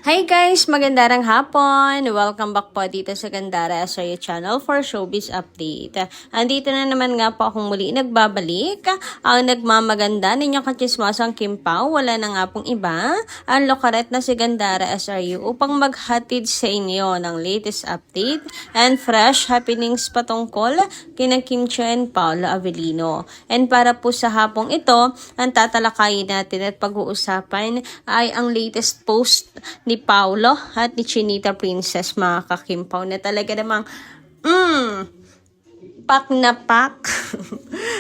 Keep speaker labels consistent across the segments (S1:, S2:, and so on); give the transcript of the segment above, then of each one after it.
S1: Hi guys! Magandang hapon! Welcome back po dito sa Gandara Asoya Channel for Showbiz Update. Andito na naman nga po akong muli nagbabalik. Ang nagmamaganda ninyong katsismasang Kim Pao, wala na nga pong iba, ang lokaret na si Gandara SRU upang maghatid sa inyo ng latest update and fresh happenings patungkol kina Kim Chiu and Paolo Avellino. And para po sa hapong ito, ang tatalakayin natin at pag-uusapan ay ang latest post ni Paolo at ni Chinita Princess, mga kakimpaw, na talaga namang pak na pak.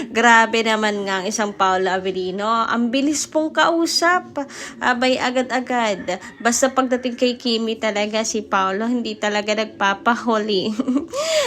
S1: Grabe naman nga ang isang Paolo Avellino. Ang bilis pong kausap. Abay agad-agad. Basta pagdating kay Kimi talaga, si Paolo hindi talaga nagpapahuli.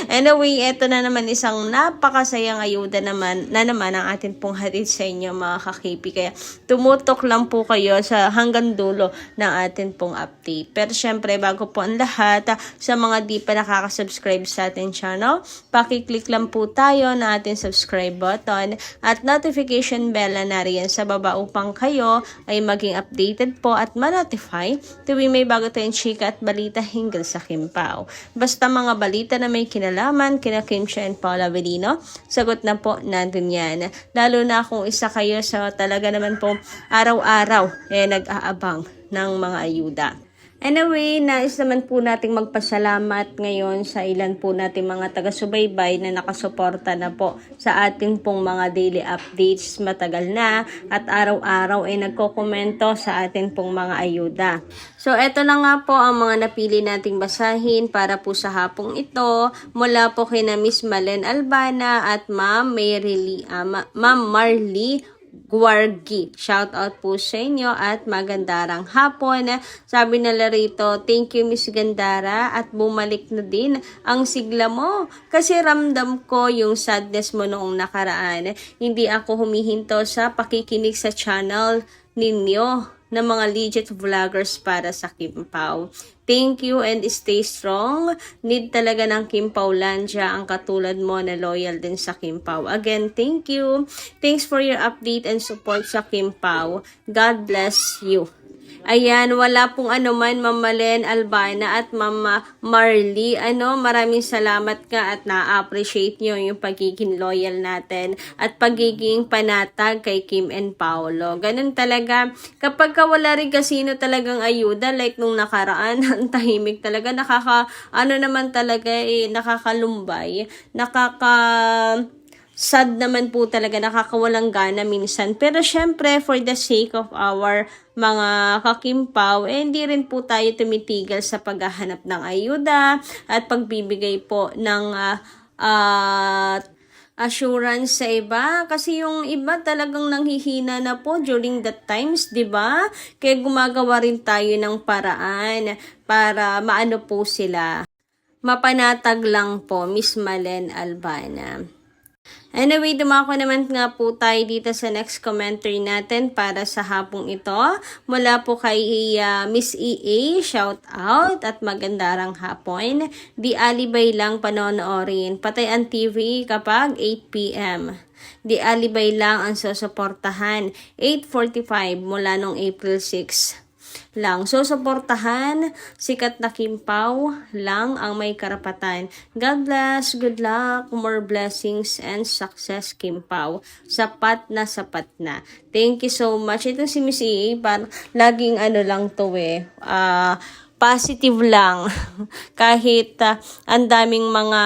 S1: Anyway, eto na naman isang napakasayang ayuda naman ang atin pong hatid sa inyo, mga kakipi. Kaya tumutok lang po kayo sa hanggang dulo ng atin pong update. Pero syempre, bago po ang lahat, sa mga di pa nakaka-subscribe sa ating channel, pakiclick lang po tayo na ating subscribe button at notification bell na nariyan sa baba upang kayo ay maging updated po at ma-notify tuwing may bago tayong chika at balita hinggil sa Kim Pao. Basta mga balita na may kinalaman kina Kim Chiu and Paolo Avellino, sagot na po natin yan. Lalo na kung isa kayo sa talaga naman po araw-araw nag-aabang ng mga ayuda. Anyway, nais naman po nating magpasalamat ngayon sa ilan po nating mga taga-subaybay na nakasuporta na po sa ating pong mga daily updates matagal na at araw-araw ay nagkokomento sa ating pong mga ayuda. So, eto na nga po ang mga napili nating basahin para po sa hapong ito mula po kina Miss Malen Albana at Ma'am Marley Guargi. Shout out po sa inyo at magandarang hapon. Sabi nila rito, thank you Miss Gandara at bumalik na din ang sigla mo. Kasi ramdam ko yung sadness mo noong nakaraan. Hindi ako humihinto sa pakikinig sa channel ninyo na mga legit vloggers para sa Kim Pao. Thank you and stay strong. Need talaga ng Kim Paulandia ang katulad mo na loyal din sa Kim Pao. Again, thank you. Thanks for your update and support sa Kim Pao. God bless you. Ayan, wala pong anuman, Ma'am Malen Albana at Ma'am Marley. Maraming salamat ka at na-appreciate nyo yung pagiging loyal natin at pagiging panatag kay Kim and Paolo. Ganun talaga. Kapag wala rin kasino talagang ayuda, like nung nakaraan, ang tahimik talaga. Nakakalumbay. Sad naman po talaga, nakakawalang gana minsan. Pero syempre, for the sake of our mga kakimpaw, hindi rin po tayo tumitigil sa paghahanap ng ayuda at pagbibigay po ng assurance sa iba. Kasi yung iba talagang nanghihina na po during that times, di ba? Kaya gumagawa rin tayo ng paraan para maano po sila. Mapanatag lang po, Miss Malen Albana. Anyway, dumako naman nga po tayo dito sa next commentary natin para sa hapong ito. Mula po kay Miss EA, shout out at magandarang hapon. Di alibay lang panonoorin. Patay ang TV kapag 8 p.m. Di alibay lang ang susuportahan. 8:45 mula nung April 6 lang. So, suportahan, sikat na Kim Pao lang ang may karapatan. God bless, good luck, more blessings and success, Kim Pao. Sapat na. Thank you so much. Ito si Miss E, laging lang to positive lang. Kahit ang daming mga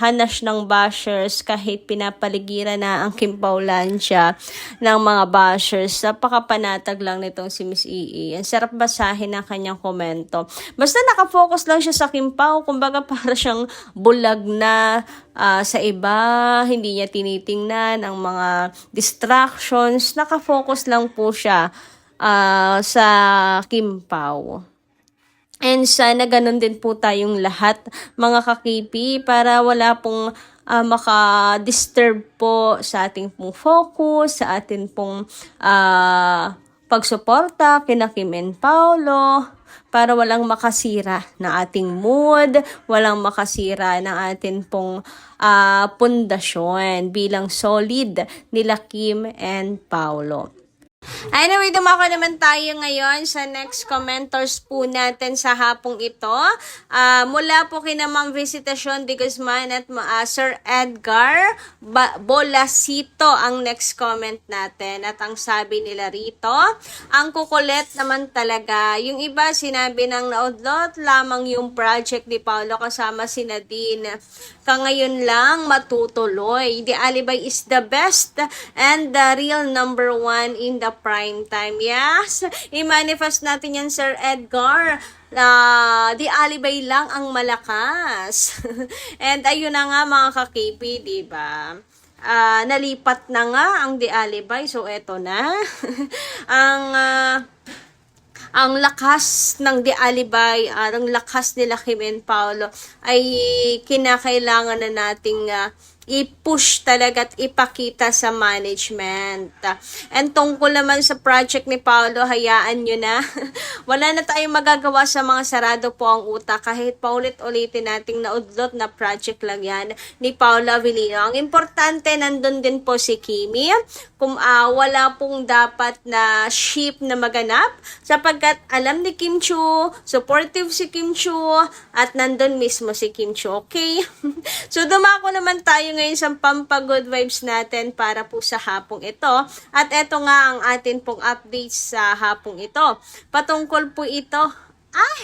S1: hanas ng bashers, kahit pinapaligiran na ang Kim Paulandia ng mga bashers, napakapanatag lang nitong si Miss EE. Ang sarap basahin ang kanyang komento. Basta nakafocus lang siya sa Kim Pao, kumbaga para siyang bulag na sa iba, hindi niya tinitingnan ang mga distractions, nakafocus lang po siya sa Kim Pao. And sana ganun din po tayong lahat, mga kakipi, para wala pong maka-disturb po sa ating pong focus, sa ating pong pagsuporta kina Kim and Paolo, para walang makasira ng ating mood, walang makasira ng ating pong pundasyon bilang solid nila Kim and Paolo. Anyway, dumako naman tayo ngayon sa next commenters po natin sa hapong ito. Mula po kina Ma'am Visitasyon de Guzman at Sir Edgar Bolasito ang next comment natin. At ang sabi nila rito, ang kukulit naman talaga. Yung iba sinabi ng naudlot lamang yung project ni Paolo kasama si Nadine. Ngayon lang matutuloy. The Alibay is the best and the real number one in the prime time. Yes, i-manifest natin yan, Sir Edgar. The Alibay lang ang malakas. And ayun na nga mga ka-KP, diba? Nalipat na nga ang The Alibay. So, eto na. ang lakas ng The Alibay, ang lakas nila Kim and Paolo ay kinakailangan na nating i-push talaga at ipakita sa management. And tungkol naman sa project ni Paolo, hayaan nyo na. Wala na tayong magagawa sa mga sarado po ang utak. Kahit paulit-ulitin nating naudlot na project lang yan ni Paolo Avellino. Ang importante, nandun din po si Kimi. Kung wala pong dapat na ship na maganap sapagkat alam ni Kim Chiu, supportive si Kim Chiu, at nandun mismo si Kim Chiu. Okay? So dumako naman tayo ngayon sa pampagood vibes natin para po sa hapong ito. At eto nga ang atin pong updates sa hapong ito. Patungkol po ito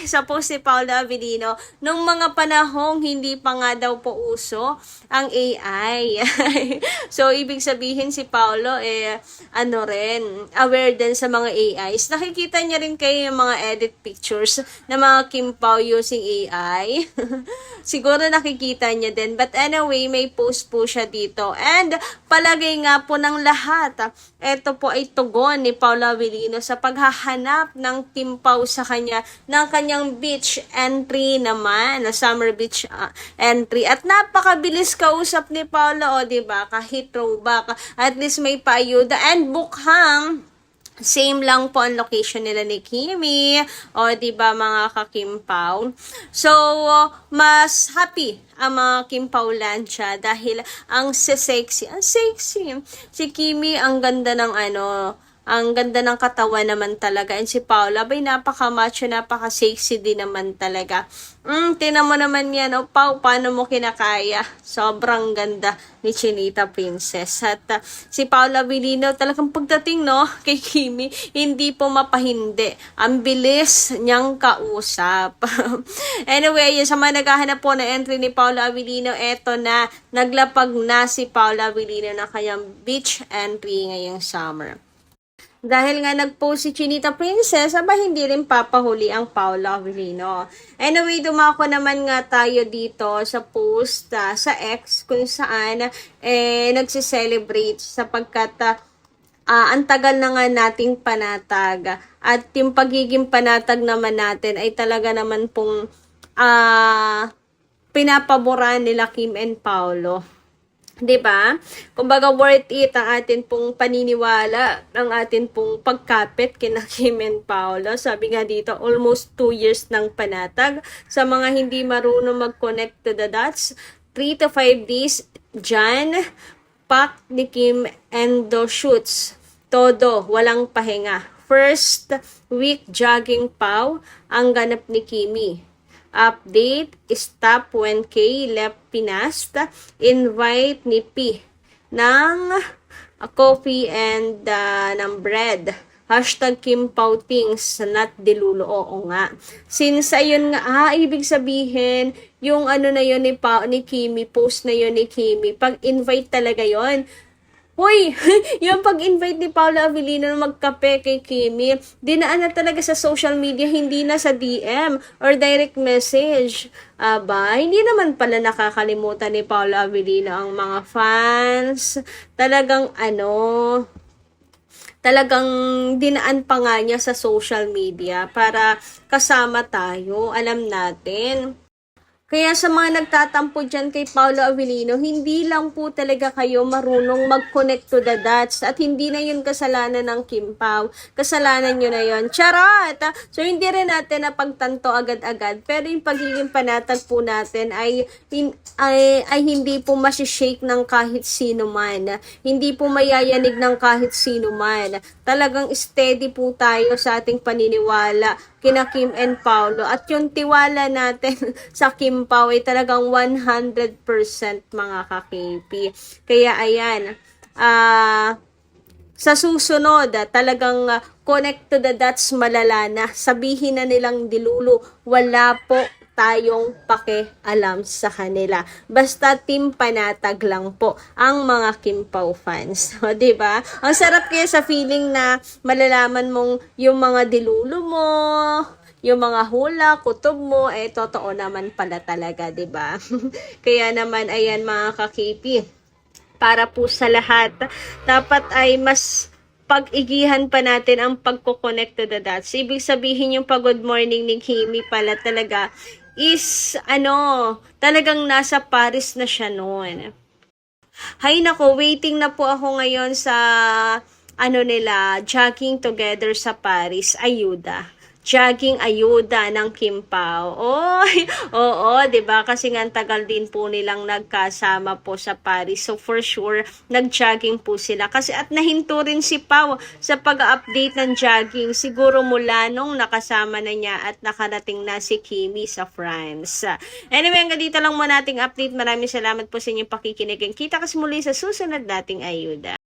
S1: sa post ni Paolo Avellino, nung mga panahong hindi pa nga daw po uso ang AI. So, ibig sabihin si Paolo, aware din sa mga AIs. Nakikita niya rin kayo yung mga edit pictures na mga Kim Pao using AI. Siguro nakikita niya din. But anyway, may post po siya dito. And palagay nga po ng lahat, ito po ay tugon ni Paolo Avellino sa paghahanap ng Kim Pao sa kanya ng kanyang beach entry naman, na summer beach entry. At napakabilis kausap ni Paolo, diba? Kahit throwback, at least may paayuda. And Bukhang, same lang po ang location nila ni Kimi, diba mga ka-Kim Pao. So, mas happy ang mga Kim Pao Lancia dahil ang sexy. Si Kimi, ang ganda ng ang ganda ng katawan naman talaga. And si Paula, napaka-macho, napaka-sexy din naman talaga. Tinan mo naman yan, Pao, paano mo kinakaya? Sobrang ganda ni Chinita Princess. At si Paula Avellino, talagang pagdating, kay Kimi, hindi po mapahindi. Ang bilis niyang kausap. Anyway, sa mga naghahanap po na entry ni Paula Avellino, eto na, naglapag na si Paula Avellino na kanyang beach entry ngayong summer. Dahil nga nag-post si Chinita Princess, hindi rin papahuli ang Paolo Avellino. Anyway, dumako naman nga tayo dito sa post sa X kung saan nagse-celebrate sapagkat ang tagal na nga nating panatag. At yung pagiging panatag naman natin ay talaga naman pong pinapaboran nila Kim and Paolo. Diba? Kumbaga worth it ang atin pong paniniwala, ang atin pong pagkapit kina Kim and Paolo. Sabi nga dito, almost 2 years ng panatag. Sa mga hindi marunong mag-connect to the dots, 3 to 5 days dyan, pack ni Kim endo shoots. Todo, walang pahinga. First week jogging Pao ang ganap ni Kimi. Update, stop when K left Pinas, invite ni P ng coffee and ng bread. Hashtag Kim Pao things, not dilulo. Oo nga. Since ayun nga, ibig sabihin, yung na yun ni Kimi, post na yun ni Kimi, pag-invite talaga yon. Hoy, yung pag-invite ni Paolo Avellino na magkape kay Kimi, dinaan na talaga sa social media, hindi na sa DM or direct message. Hindi naman pala nakakalimutan ni Paolo Avellino ang mga fans. Talagang talagang dinaan pa nga niya sa social media para kasama tayo, alam natin. Kaya sa mga nagtatampo dyan kay Paolo Avellino, hindi lang po talaga kayo marunong mag-connect to the dots at hindi na yun kasalanan ng Kim Pao. Kasalanan nyo na yun. Charot! So hindi rin natin napagtanto agad-agad pero yung pagiging panatag po natin ay hindi po masishake ng kahit sino man. Hindi po mayayanig ng kahit sino man. Talagang steady po tayo sa ating paniniwala kina Kim and Paolo at yung tiwala natin sa Kim Pao ay talagang 100% mga ka-KP. Kaya ayan, sa susunod, talagang connect to the dots malala na. Sabihin na nilang dilulo, wala po tayong pakialam sa kanila. Basta team panatag lang po ang mga Kim Pao fans. O, diba? Ang sarap kaya sa feeling na malalaman mong yung mga dilulo mo, yung mga hula, kutob mo, totoo naman pala talaga, 'di ba? Kaya naman, ayan mga ka-KP, para po sa lahat, dapat ay mas pag-igihan pa natin ang pagko-connect to the dots. Ibig sabihin yung pag-good morning ni Kimi pala talaga is, talagang nasa Paris na siya noon. Hay nako, waiting na po ako ngayon sa jogging together sa Paris, ayuda. Jogging ayuda ng Kim Pao. Oy, oo, 'di ba? Kasi nga tagal din po nilang nagkasama po sa Paris. So for sure, nag-jogging po sila. Kasi at nahinto rin si Pao sa pag-update ng jogging. Siguro mula nung nakasama na niya at nakarating na si Kimi sa France. Anyway, hanggang dito lang muna ating update. Maraming salamat po sa inyong pakikinig. Kita kasi muli sa susunod nating ayuda.